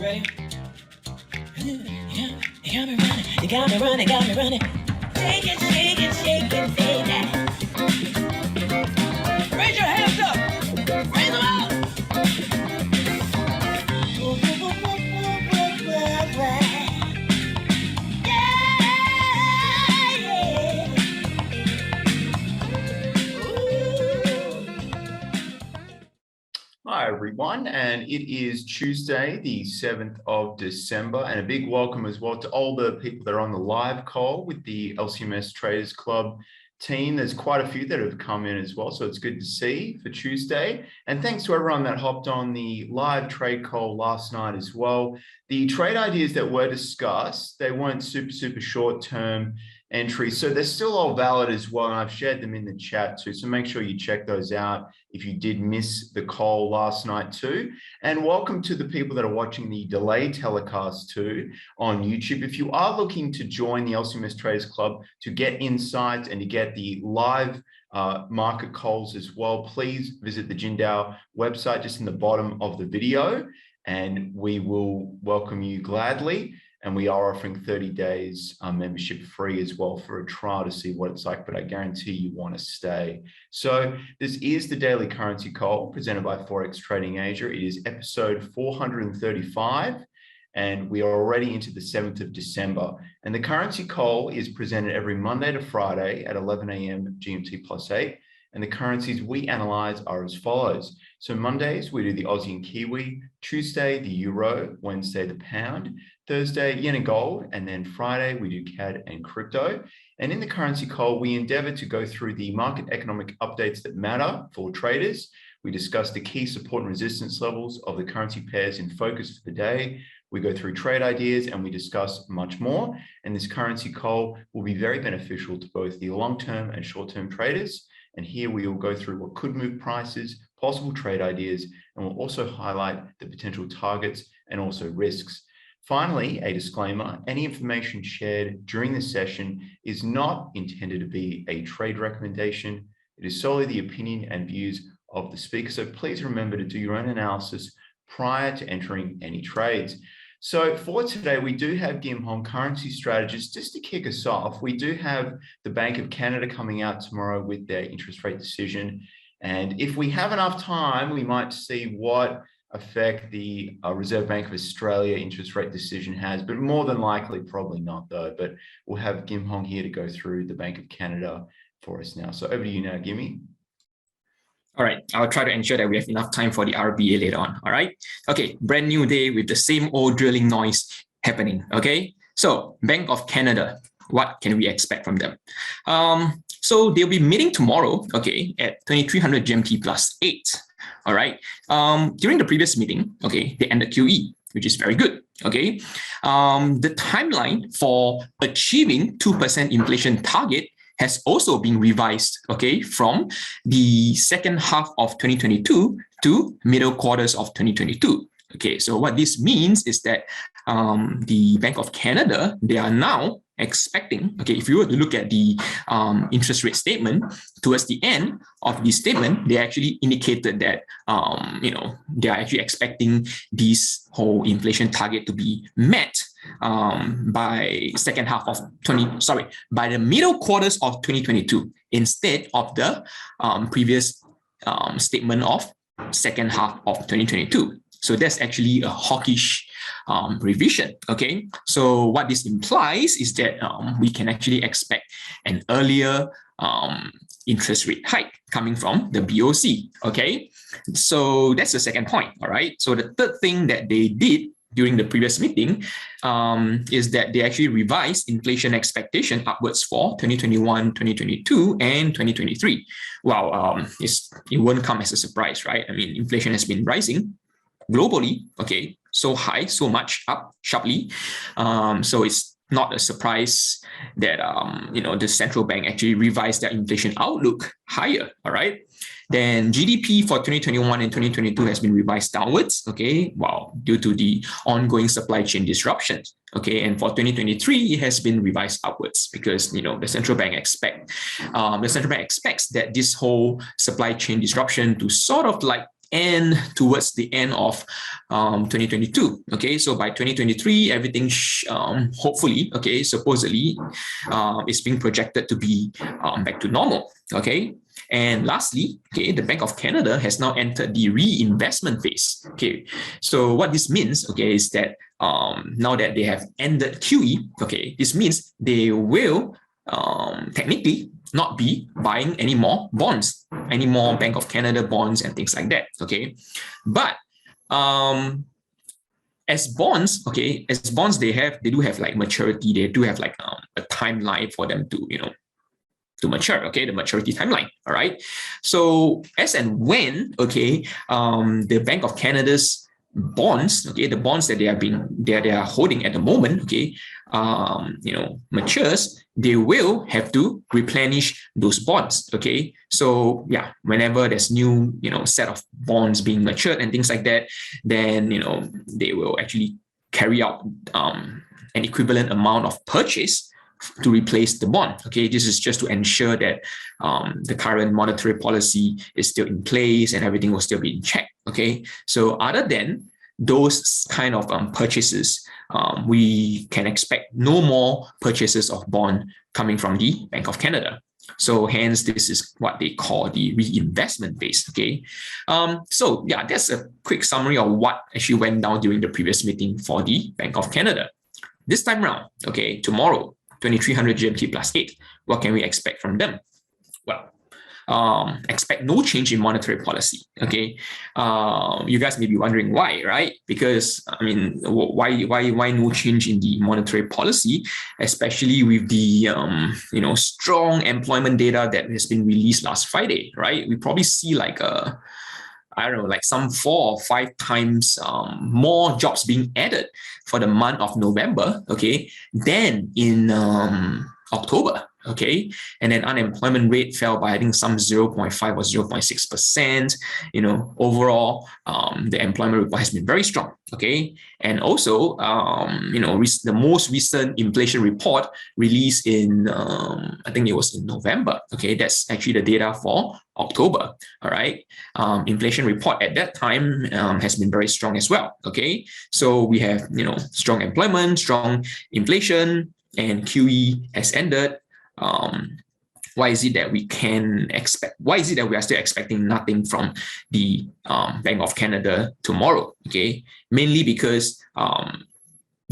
ready? You got me running, you got me running, got me running. Shake it, shake it, shake it, shake that. Raise your hands up, raise them up. Hi everyone, and it is Tuesday, the 7th of December, and a big welcome as well to all the people that are on the live call with the LCMS Traders Club team. There's quite a few that have come in as well, so it's good to see for Tuesday. And thanks to everyone that hopped on the live trade call last night as well. The trade ideas that were discussed, they weren't super short-term entries, so they're still all valid as well, and I've shared them in the chat too, so make sure you check those out if you did miss the call last night too. And welcome to the people that are watching the delay telecast too on YouTube. If you are looking to join the LCMS Traders Club to get insights and to get the live market calls as well, please visit the Jindal website just in the bottom of the video, and we will welcome you gladly. And we are offering 30 days membership free as well for a trial to see what it's like, but I guarantee you want to stay. So this is the Daily Currency Call presented by Forex Trading Asia. It is episode 435, and we are already into the 7th of December. And the Currency Call is presented every Monday to Friday at 11 a.m. GMT +8. And the currencies we analyze are as follows. So Mondays, we do the Aussie and Kiwi, Tuesday, the Euro, Wednesday, the Pound, Thursday, Yen and Gold, and then Friday, we do CAD and crypto. And in the currency call, we endeavor to go through the market economic updates that matter for traders. We discuss the key support and resistance levels of the currency pairs in focus for the day. We go through trade ideas and we discuss much more. And this currency call will be very beneficial to both the long-term and short-term traders. And here we will go through what could move prices, possible trade ideas, and we'll also highlight the potential targets and also risks. Finally, a disclaimer, any information shared during this session is not intended to be a trade recommendation. It is solely the opinion and views of the speaker. So please remember to do your own analysis prior to entering any trades. So for today, we do have Kim Hong, currency strategist. Just to kick us off, we do have the Bank of Canada coming out tomorrow with their interest rate decision. And if we have enough time, we might see what effect the Reserve Bank of Australia interest rate decision has, but more than likely, probably not though. But we'll have Kim Hong here to go through the Bank of Canada for us now. So over to you now, Gimme. All right, I'll try to ensure that we have enough time for the RBA later on, all right? Okay, brand new day with the same old drilling noise happening, okay? So, Bank of Canada, what can we expect from them? So, they'll be meeting tomorrow, okay, at 2300 GMT +8, all right? During the previous meeting, okay, they ended QE, which is very good, okay? The timeline for achieving 2% inflation target has also been revised, okay, from the second half of 2022 to middle quarters of 2022. Okay, so what this means is that the Bank of Canada, they are now expecting, okay, if you were to look at the interest rate statement, towards the end of the statement, they actually indicated that, they are actually expecting this whole inflation target to be met by second half of by the middle quarters of 2022, instead of the previous statement of second half of 2022. So that's actually a hawkish revision, okay? So what this implies is that we can actually expect an earlier interest rate hike coming from the BOC, okay? So that's the second point, all right? So the third thing that they did during the previous meeting is that they actually revised inflation expectation upwards for 2021, 2022, and 2023. Wow, it won't come as a surprise, right? I mean, inflation has been rising globally, okay, so high, so much up sharply. So it's not a surprise that, the central bank actually revised their inflation outlook higher, all right? Then GDP for 2021 and 2022 has been revised downwards, okay, due to the ongoing supply chain disruptions, okay, and for 2023 it has been revised upwards because the central bank expects that this whole supply chain disruption to sort of like end towards the end of 2022. Okay, so by 2023, everything hopefully, okay, supposedly is being projected to be back to normal. Okay. And lastly, okay, the Bank of Canada has now entered the reinvestment phase. Okay, so what this means, okay, is that now that they have ended QE, okay, this means they will technically not be buying any more bonds, any more Bank of Canada bonds and things like that. Okay, but as bonds, okay, as bonds, they do have like maturity. They do have like a timeline for them to, to mature, okay, the maturity timeline, all right? So as and when, okay, the Bank of Canada's bonds, okay, the bonds that they are holding at the moment, okay, matures, they will have to replenish those bonds, okay? So yeah, whenever there's new, set of bonds being matured and things like that, then, they will actually carry out an equivalent amount of purchase to replace the bond. Okay, this is just to ensure that the current monetary policy is still in place and everything will still be in check. Okay, so other than those kind of purchases, we can expect no more purchases of bond coming from the Bank of Canada. So hence, this is what they call the reinvestment phase. Okay, so yeah, that's a quick summary of what actually went down during the previous meeting for the Bank of Canada. This time around, okay, tomorrow, 2300 GMT plus 8. What can we expect from them? Well, expect no change in monetary policy. Okay, you guys may be wondering why, right? Because I mean, why no change in the monetary policy, especially with the strong employment data that has been released last Friday, right? We probably see like I don't know, like some 4 or 5 times more jobs being added for the month of November, okay, than in October, okay, and then unemployment rate fell by I think some 0.5 or 0.6%. Overall, the employment report has been very strong, okay, and also the most recent inflation report released in I think it was in November, okay, that's actually the data for October, all right. Inflation report at that time has been very strong as well, okay, so we have strong employment, strong inflation, and QE has ended. Why is it that we can expect? Why is it that we are still expecting nothing from the Bank of Canada tomorrow? Okay, mainly because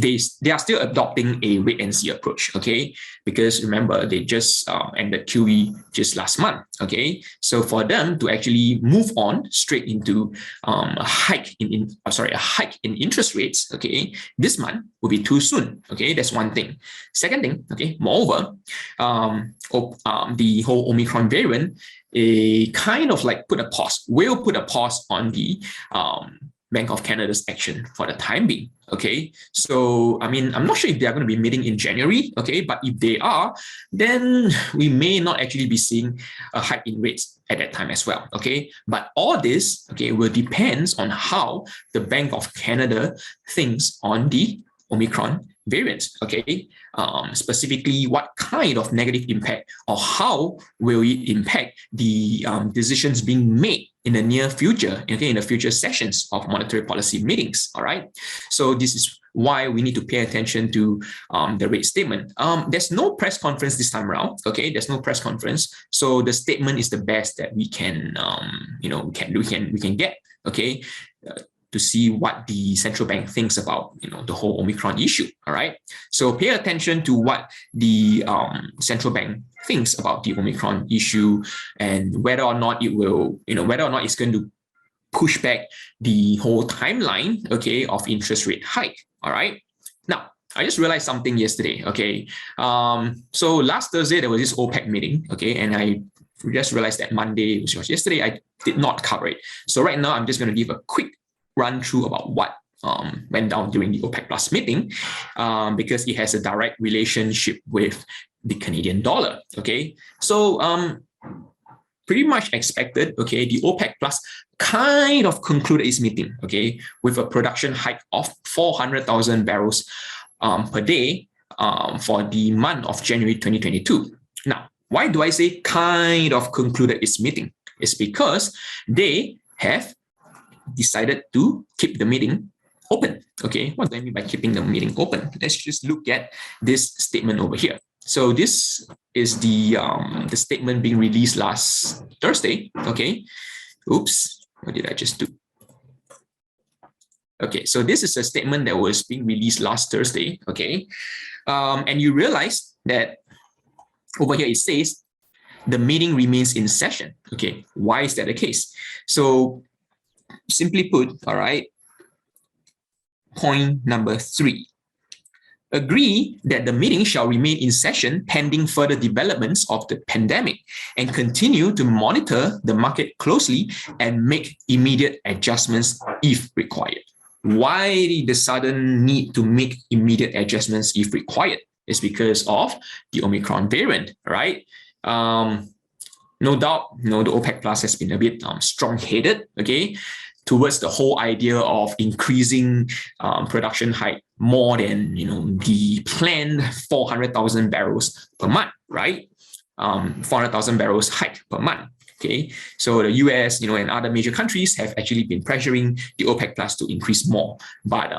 they are still adopting a wait and see approach. Okay, because remember they just ended QE just last month. Okay, so for them to actually move on straight into a hike in interest rates, okay, this month will be too soon. Okay, that's one thing. Second thing, okay, moreover, the whole Omicron variant kind of like will put a pause on the Bank of Canada's action for the time being. Okay, so I mean, I'm not sure if they are going to be meeting in January. Okay, but if they are, then we may not actually be seeing a hike in rates at that time as well. Okay, but all this, okay, will depend on how the Bank of Canada thinks on the Omicron variant. Okay, specifically what kind of negative impact or how will it impact the decisions being made in the near future, okay, in the future sessions of monetary policy meetings. All right, so this is why we need to pay attention to the rate statement. There's no press conference this time around. Okay, there's no press conference, so the statement is the best that we can we can get. Okay. To see what the central bank thinks about the whole Omicron issue. All right, so pay attention to what the central bank thinks about the Omicron issue and whether or not it will, whether or not it's going to push back the whole timeline, okay, of interest rate hike. All right, now I just realized something yesterday. Okay, so last Thursday there was this OPEC meeting. Okay, and I just realized that Monday, which was yesterday, I did not cover it. So right now I'm just going to give a quick run through about what went down during the OPEC Plus meeting, because it has a direct relationship with the Canadian dollar. Okay, so pretty much expected. Okay, the OPEC Plus kind of concluded its meeting. Okay, with a production hike of 400,000 barrels per day for the month of January 2022. Now, why do I say kind of concluded its meeting? It's because they have decided to keep the meeting open. Okay, what do I mean by keeping the meeting open? Let's just look at this statement over here. So this is the statement being released last Thursday. Okay, oops, what did I just do? Okay, so this is a statement that was being released last Thursday. Okay, and you realize that over here it says the meeting remains in session. Okay, why is that the case? So simply put, all right, point number 3. Agree that the meeting shall remain in session pending further developments of the pandemic and continue to monitor the market closely and make immediate adjustments if required. Why the sudden need to make immediate adjustments if required? Is because of the Omicron variant, right? No doubt, the OPEC Plus has been a bit strong-headed, okay, towards the whole idea of increasing production height more than the planned 400,000 barrels per month, right? 400,000 barrels hike per month. Okay, so the US, and other major countries have actually been pressuring the OPEC Plus to increase more, but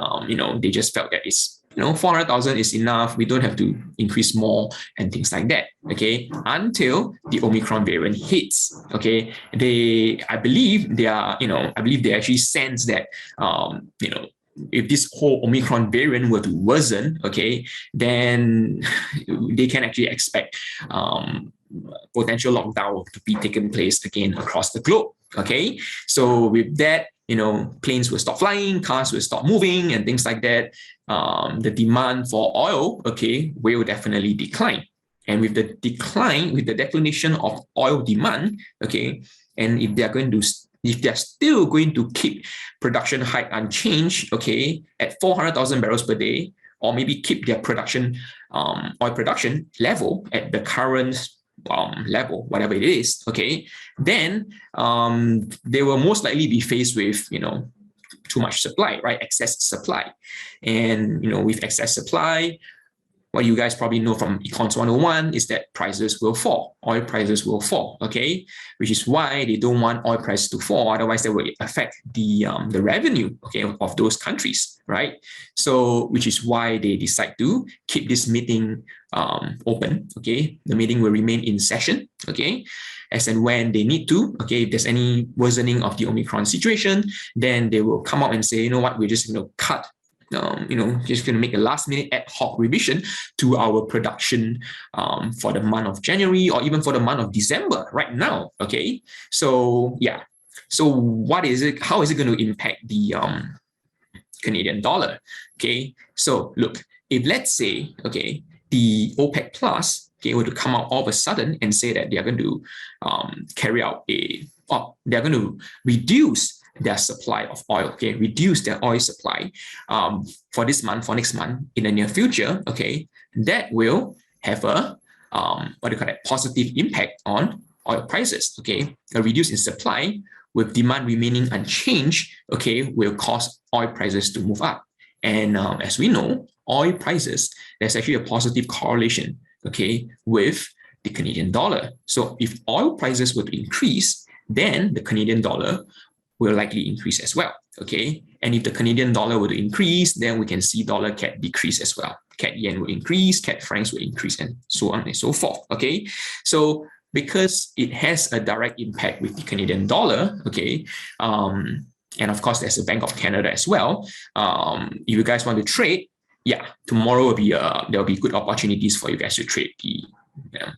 they just felt that it's 400,000 is enough. We don't have to increase more and things like that. Okay, until the Omicron variant hits. Okay, I believe they actually sense that if this whole Omicron variant were to worsen, okay, then they can actually expect potential lockdown to be taking place again across the globe. Okay, so with that, planes will stop flying, cars will stop moving, and things like that. The demand for oil, okay, will definitely decline. And with the declination of oil demand, okay, and if they're still going to keep production height unchanged, okay, at 400,000 barrels per day, or maybe keep their oil production level at the current level, whatever it is, okay, then they will most likely be faced with, too much supply, right? Excess supply. And, with excess supply, what you guys probably know from Econs 101 is that prices will fall. Oil prices will fall, okay? Which is why they don't want oil prices to fall. Otherwise, that will affect the revenue, okay, of those countries, right? So, which is why they decide to keep this meeting open, okay? The meeting will remain in session, okay? As and when they need to, okay? If there's any worsening of the Omicron situation, then they will come out and say, you know what, we're just going to cut just going to make a last-minute ad hoc revision to our production for the month of January or even for the month of December right now. Okay, so yeah, so what is it? How is it going to impact the Canadian dollar? Okay, so look, if let's say the OPEC Plus were to come out all of a sudden and say that they are going to carry out they're going to reduce their supply of oil, okay, reduce their oil supply for this month, for next month, in the near future, okay, that will have a positive impact on oil prices, okay. A reduce in supply with demand remaining unchanged, okay, will cause oil prices to move up. And as we know, oil prices, there's actually a positive correlation, okay, with the Canadian dollar. So if oil prices were to increase, then the Canadian dollar will likely increase as well, okay? And if the Canadian dollar were to increase, then we can see dollar CAD decrease as well. CAD yen will increase, CAD francs will increase, and so on and so forth, okay? So because it has a direct impact with the Canadian dollar, okay, and of course there's a Bank of Canada as well. If you guys want to trade, yeah, tomorrow will be there'll be good opportunities for you guys to trade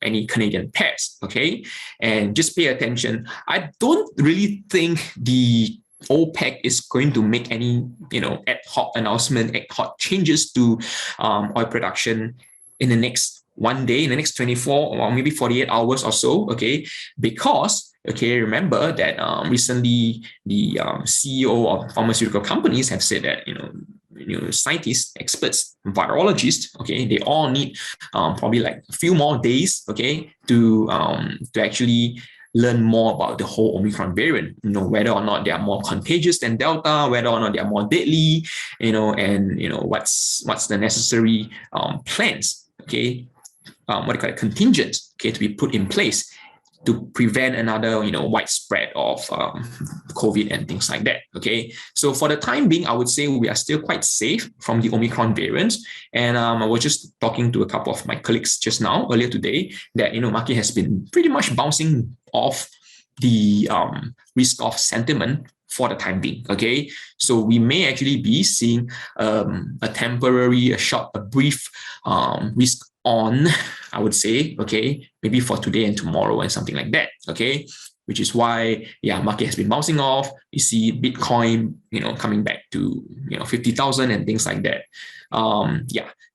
any Canadian pairs, okay? And just pay attention. I don't really think the OPEC is going to make any, ad hoc announcement, ad hoc changes to oil production in the next one day, in the next 24 or maybe 48 hours or so, okay? Because, okay, remember that recently the CEO of pharmaceutical companies have said that, scientists, experts, virologists, okay, they all need probably like a few more days, okay, to actually learn more about the whole Omicron variant, whether or not they are more contagious than Delta, whether or not they are more deadly, and what's the necessary plans, okay, contingents, okay, to be put in place to prevent another, widespread of COVID and things like that. Okay, so for the time being, I would say we are still quite safe from the Omicron variants. And I was just talking to a couple of my colleagues just now, earlier today, that market has been pretty much bouncing off the risk of sentiment for the time being. Okay, so we may actually be seeing a temporary, a brief risk on, I would say, okay, maybe for today and tomorrow and something like that. Okay, which is why, market has been bouncing off. You see Bitcoin, coming back to 50,000 and things like that.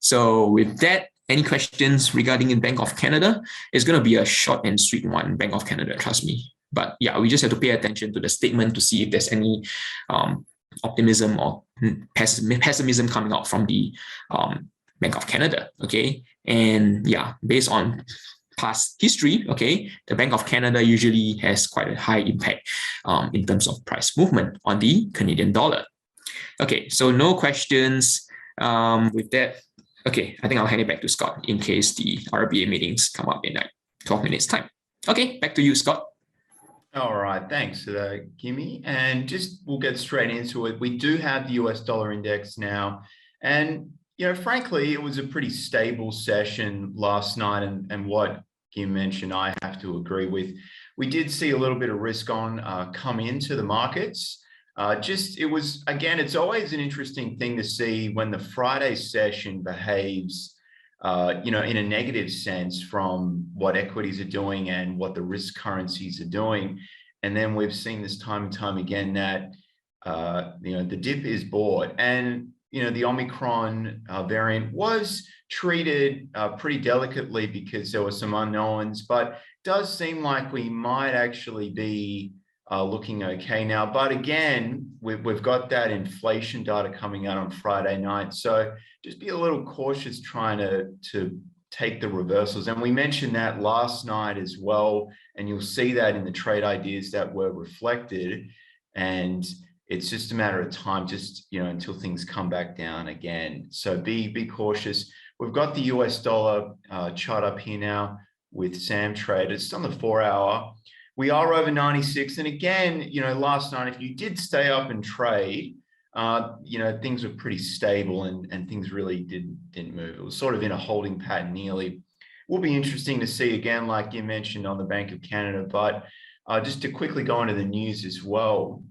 So with that, any questions regarding in Bank of Canada? It's going to be a short and sweet one, Bank of Canada, trust me. But we just have to pay attention to the statement to see if there's any optimism or pessimism coming out from the Bank of Canada. Okay, and based on past history, okay, the Bank of Canada usually has quite a high impact in terms of price movement on the Canadian dollar. Okay, so no questions with that. Okay, I think I'll hand it back to Scott in case the RBA meetings come up in like 12 minutes time. Okay, back to you, Scott. All right, thanks for that, Gimme. And we'll get straight into it. We do have the US dollar index now. And, frankly, it was a pretty stable session last night. And what Gim mentioned, I have to agree with. We did see a little bit of risk on come into the markets. It was, again, it's always an interesting thing to see when the Friday session behaves in a negative sense from what equities are doing and what the risk currencies are doing. And then we've seen this time and time again that, the dip is bought. And, the Omicron variant was treated pretty delicately because there were some unknowns, but it does seem like we might actually be looking okay now. But again, we've got that inflation data coming out on Friday night. So just be a little cautious trying to take the reversals. And we mentioned that last night as well. And you'll see that in the trade ideas that were reflected. And it's just a matter of time, until things come back down again. So be cautious. We've got the US dollar chart up here now with Sam Trade. It's on the 4-hour. We are over 96. And again, last night, if you did stay up and trade, things were pretty stable and things really didn't move. It was sort of in a holding pattern nearly. Will be interesting to see again, like you mentioned on the Bank of Canada, but just to quickly go into the news as well.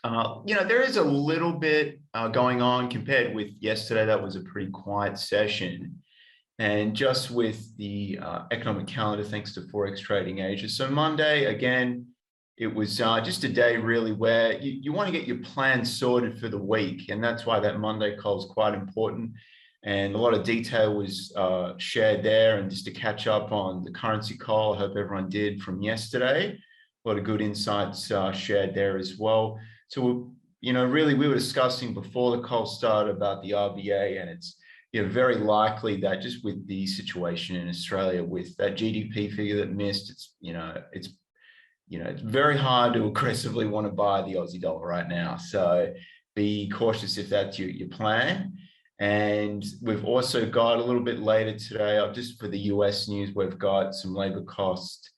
There is a little bit going on compared with yesterday. That was a pretty quiet session. And just with the economic calendar, thanks to Forex Trading Asia. So Monday, again, it was just a day really where you want to get your plan sorted for the week. And that's why that Monday call is quite important. And a lot of detail was shared there. And just to catch up on the currency call, I hope everyone did from yesterday. A lot of good insights shared there as well. So, really, we were discussing before the call started about the RBA, and it's very likely that just with the situation in Australia, with that GDP figure that missed, it's very hard to aggressively want to buy the Aussie dollar right now. So be cautious if that's your plan. And we've also got a little bit later today, just for the US news, we've got some labor cost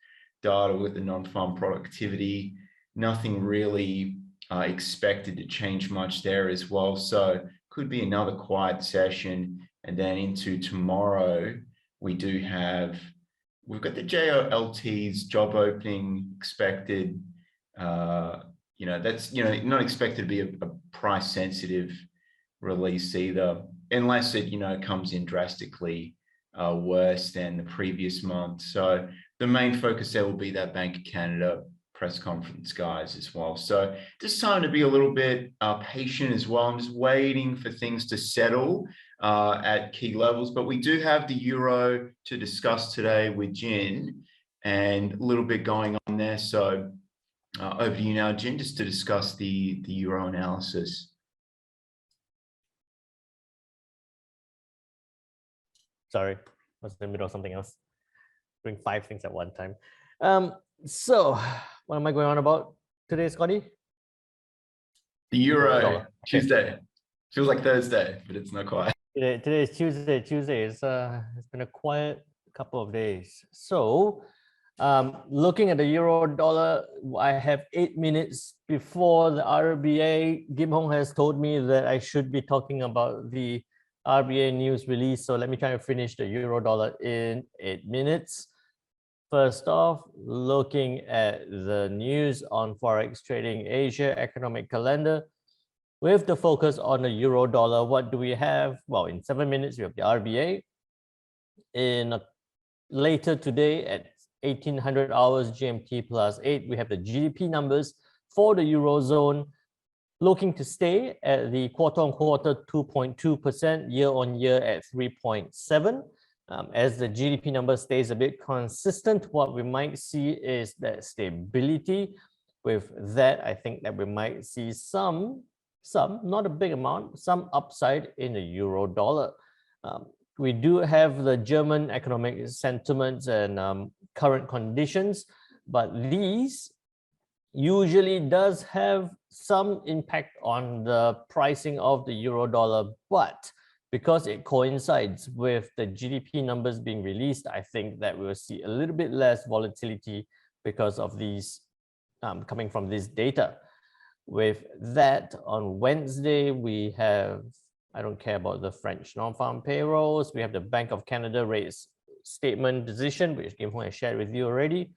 data with the non-farm productivity. Nothing really expected to change much there as well. So could be another quiet session. And then into tomorrow, we've got the JOLT's job opening expected. That's not expected to be a price sensitive release either, unless it comes in drastically worse than the previous month. So the main focus there will be that Bank of Canada press conference, guys, as well. So just time to be a little bit patient as well. I'm just waiting for things to settle at key levels, but we do have the euro to discuss today with Jin, and a little bit going on there. So over to you now, Jin, just to discuss the euro analysis. Sorry, I was in the middle of something else. Doing 5 things at one time. So what am I going on about today, Scotty? The euro, Tuesday. Feels like Thursday, but it's not quite. Today is Tuesday. It's been a quiet couple of days. So Looking at the euro dollar, I have 8 minutes before the RBA. Kim Hong has told me that I should be talking about the RBA news release. So let me try to finish the euro dollar in 8 minutes. First off, looking at the news on Forex Trading Asia economic calendar, with the focus on the euro dollar, what do we have? Well, in 7 minutes, we have the RBA. Later today at 1800 hours GMT +8, we have the GDP numbers for the Eurozone, looking to stay at the quarter-on-quarter 2.2%, year-on-year at 3.7%. As the GDP number stays a bit consistent, what we might see is that stability. With that, I think that we might see some, not a big amount, some upside in the euro dollar. We do have the German economic sentiments and current conditions, but these usually does have some impact on the pricing of the euro dollar, but because it coincides with the GDP numbers being released, I think that we'll see a little bit less volatility because of these coming from this data. With that, on Wednesday, we have, I don't care about the French non-farm payrolls. We have the Bank of Canada rate statement decision, which Kim Hong has shared with you already.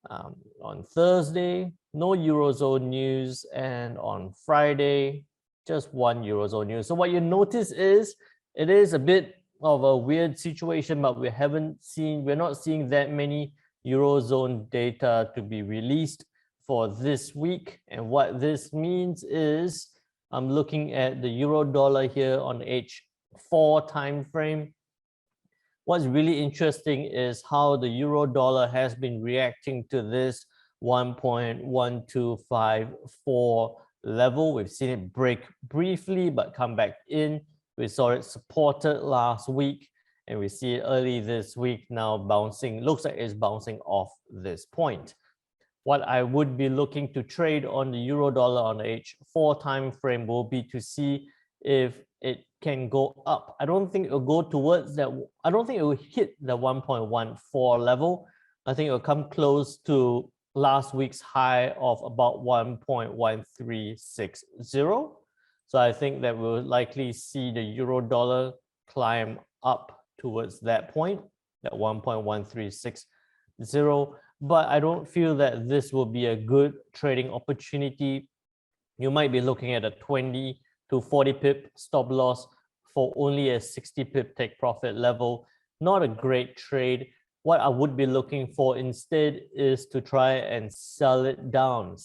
On Thursday, no Eurozone news, and on Friday, just one Eurozone news. So what you notice is it is a bit of a weird situation, but we're not seeing that many Eurozone data to be released for this week. And what this means is I'm looking at the euro dollar here on the H4 time frame. What's really interesting is how the euro dollar has been reacting to this 1.1254 level. We've seen it break briefly but come back in. We saw it supported last week and we see it early this week now bouncing. Looks like it's bouncing off this point. What I would be looking to trade on the euro dollar on the H4 time frame will be to see if it can go up. I don't think it will go towards that. I don't think it will hit the 1.14 level. I think it will come close to last week's high of about 1.1360. So I think that we'll likely see the euro dollar climb up towards that point, that 1.1360. But I don't feel that this will be a good trading opportunity. You might be looking at a 20 to 40 pip stop loss for only a 60 pip take profit level. Not a great trade. What I would be looking for instead is to try and sell it down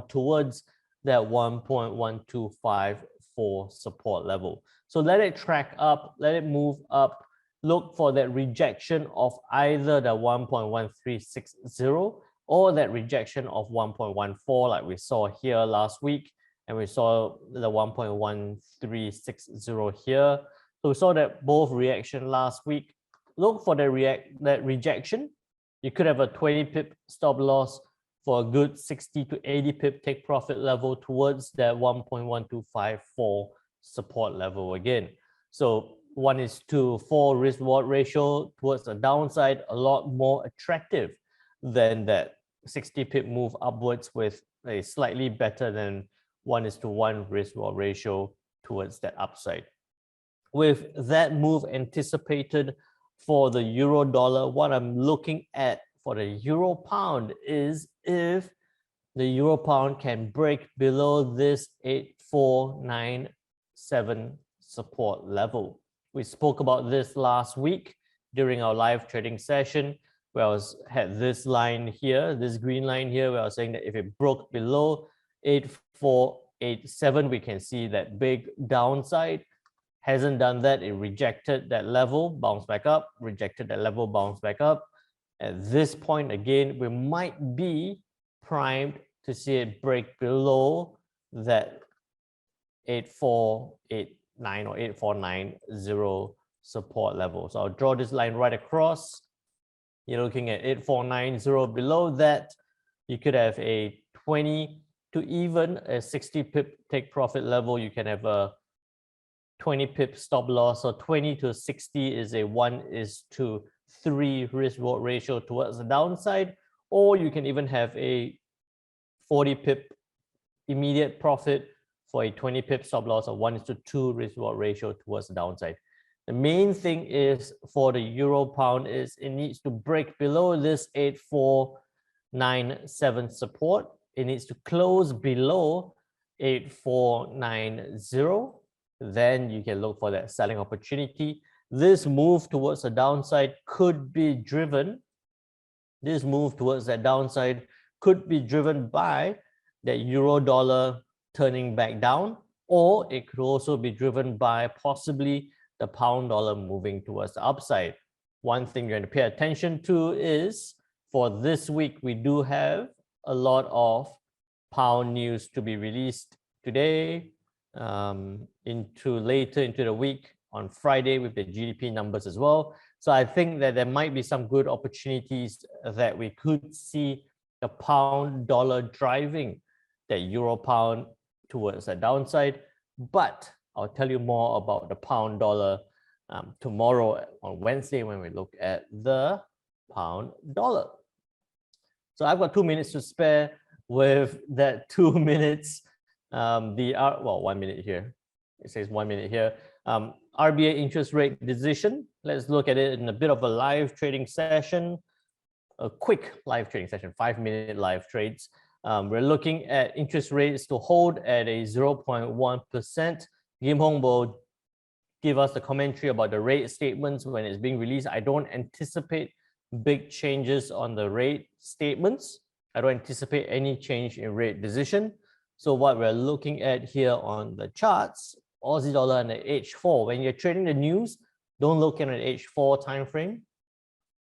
towards that 1.1254 support level. So let it track up, let it move up. Look for that rejection of either the 1.1360 or that rejection of 1.14 like we saw here last week, and we saw the 1.1360 here. So we saw that both reaction last week. Look for that rejection. You could have a 20 pip stop loss for a good 60 to 80 pip take profit level towards that 1.1254 support level again. So 1:4 risk reward ratio towards the downside, a lot more attractive than that 60 pip move upwards with a slightly better than 1:1 risk reward ratio towards that upside. With that move anticipated for the euro dollar, what I'm looking at for the euro pound is if the euro pound can break below this 8497 support level. We spoke about this last week during our live trading session, where I had this line here, this green line here, where I was saying that if it broke below 8487, we can see that big downside. Hasn't done that. It rejected that level, bounced back up, rejected that level, bounced back up. At this point, again, we might be primed to see it break below that 8489 or 8490 support level. So I'll draw this line right across. You're looking at 8490. Below that, you could have a 20 to even a 60 pip take profit level. You can have a 20 pip stop loss, or 20 to 60 is a 1:3 3 risk reward ratio towards the downside, or you can even have a 40 pip immediate profit for a 20 pip stop loss of 1:2 risk reward ratio towards the downside. The main thing is for the euro pound is it needs to break below this 8497 support. It needs to close below 8490. Then you can look for that selling opportunity. This move towards the downside could be driven. This move towards that downside could be driven by that euro dollar turning back down, or it could also be driven by possibly the pound dollar moving towards the upside. One thing you're going to pay attention to is for this week, we do have a lot of pound news to be released today, later into the week on Friday with the GDP numbers as well. So I think that there might be some good opportunities that we could see the pound dollar driving the euro pound towards the downside. But I'll tell you more about the pound dollar tomorrow on Wednesday when we look at the pound dollar. So I've got 2 minutes to spare. With that 2 minutes, 1 minute here. It says 1 minute here. RBA interest rate decision. Let's look at it in a bit of a live trading session, a quick live trading session, 5-minute live trades. We're looking at interest rates to hold at a 0.1%. Kim Hong will give us the commentary about the rate statements when it's being released. I don't anticipate big changes on the rate statements. I don't anticipate any change in rate decision. So what we're looking at here on the charts, Aussie dollar and the H4. When you're trading the news, don't look at an H4 time frame.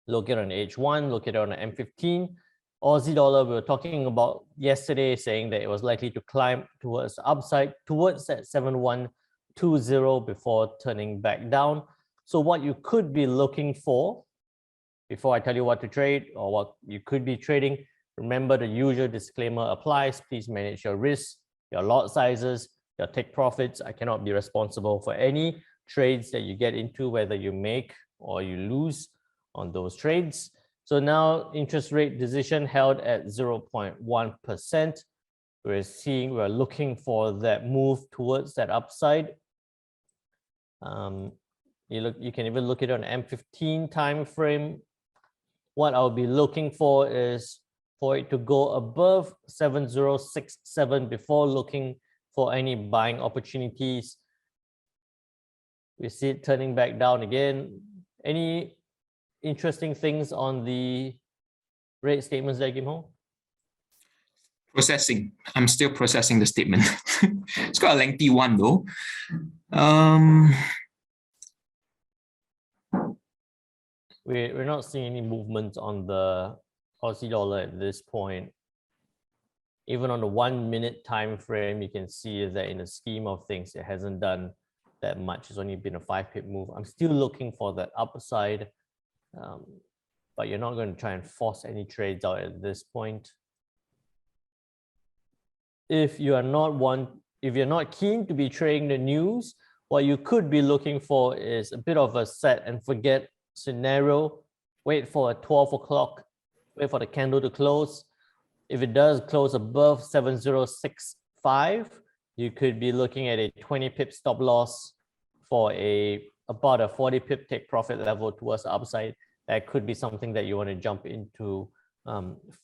Look at an H1, look at it on an M15. Aussie dollar, we were talking about yesterday, saying that it was likely to climb towards the upside, towards that 7120 before turning back down. So what you could be looking for, before I tell you what to trade or what you could be trading, remember the usual disclaimer applies. Please manage your risks, your lot sizes, your take profits. I cannot be responsible for any trades that you get into, whether you make or you lose on those trades. So now interest rate decision held at 0.1%. We're looking for that move towards that upside. You can even look at it on M15 time frame. What I'll be looking for is for it to go above 7067 before looking for any buying opportunities. We see it turning back down again. Any interesting things on the rate statements there, Kim Hong? Processing. I'm still processing the statement. It's quite a lengthy one though. We're not seeing any movement on the Aussie dollar at this point. Even on the 1 minute time frame, you can see that in the scheme of things, it hasn't done that much. It's only been a 5-pip move. I'm still looking for that upside, but you're not going to try and force any trades out at this point. If you're not keen to be trading the news, what you could be looking for is a bit of a set and forget scenario. Wait for a 12 o'clock, wait for the candle to close. If it does close above 7065, you could be looking at a 20 pip stop loss for about a 40 pip take profit level towards the upside. That could be something that you want to jump into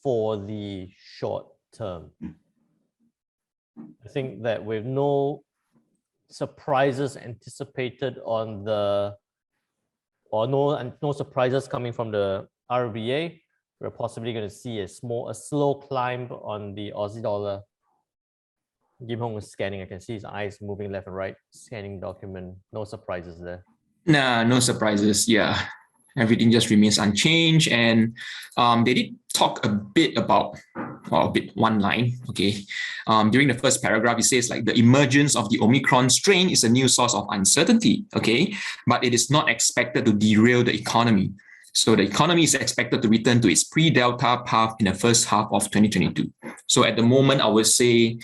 for the short term. I think that with no surprises anticipated on no surprises coming from the RBA, we're possibly going to see a slow climb on the Aussie dollar. Kim Hong is scanning. I can see his eyes moving left and right, scanning document. No surprises there. Nah, no surprises. Yeah, everything just remains unchanged. And they did talk a bit about, one line, okay. During the first paragraph, it says like the emergence of the Omicron strain is a new source of uncertainty, okay, but it is not expected to derail the economy. So the economy is expected to return to its pre-Delta path in the first half of 2022. So at the moment, I would say,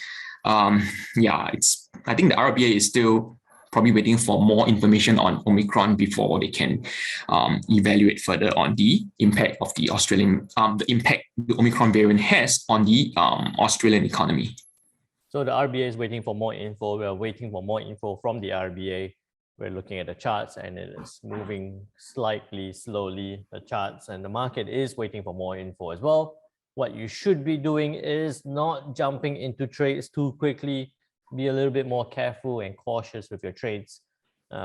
I think the RBA is still probably waiting for more information on Omicron before they can evaluate further on the impact of the impact the Omicron variant has on the Australian economy. So the RBA is waiting for more info. We are waiting for more info from the RBA. We're looking at the charts and it is moving slightly slowly, the charts, and the market is waiting for more info as well. What you should be doing is not jumping into trades too quickly. Be a little bit more careful and cautious with your trades.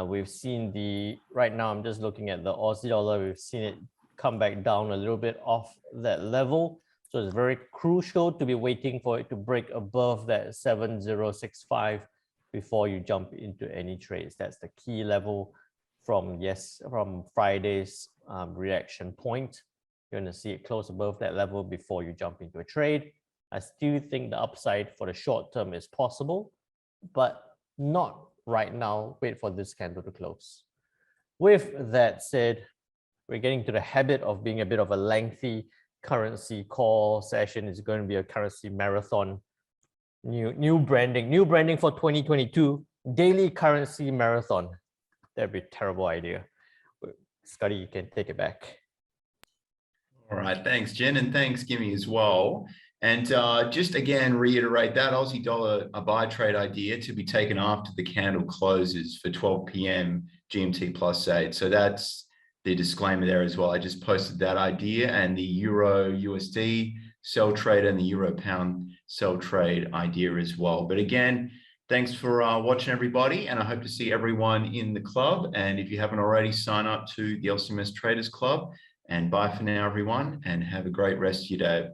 We've seen right now I'm just looking at the Aussie dollar, we've seen it come back down a little bit off that level. So it's very crucial to be waiting for it to break above that 7065 before you jump into any trades. That's the key level from Friday's reaction point. You're going to see it close above that level before you jump into a trade. I still think the upside for the short term is possible, but not right now. Wait for this candle to close. With that said, we're getting to the habit of being a bit of a lengthy currency call session. It's going to be a currency marathon. New branding for 2022, daily currency marathon. That'd be a terrible idea. Scotty, you can take it back. All right, thanks, Jen, and thanks, Gimme, as well. And just again, reiterate that Aussie dollar a buy trade idea to be taken after the candle closes for 12 p.m. GMT +8. So that's the disclaimer there as well. I just posted that idea, and the Euro USD sell trade and the Euro pound sell trade idea as well. But again, thanks for watching, everybody, and I hope to see everyone in the club. And if you haven't already, sign up to the LCMS Traders Club. And bye for now, everyone, and have a great rest of your day.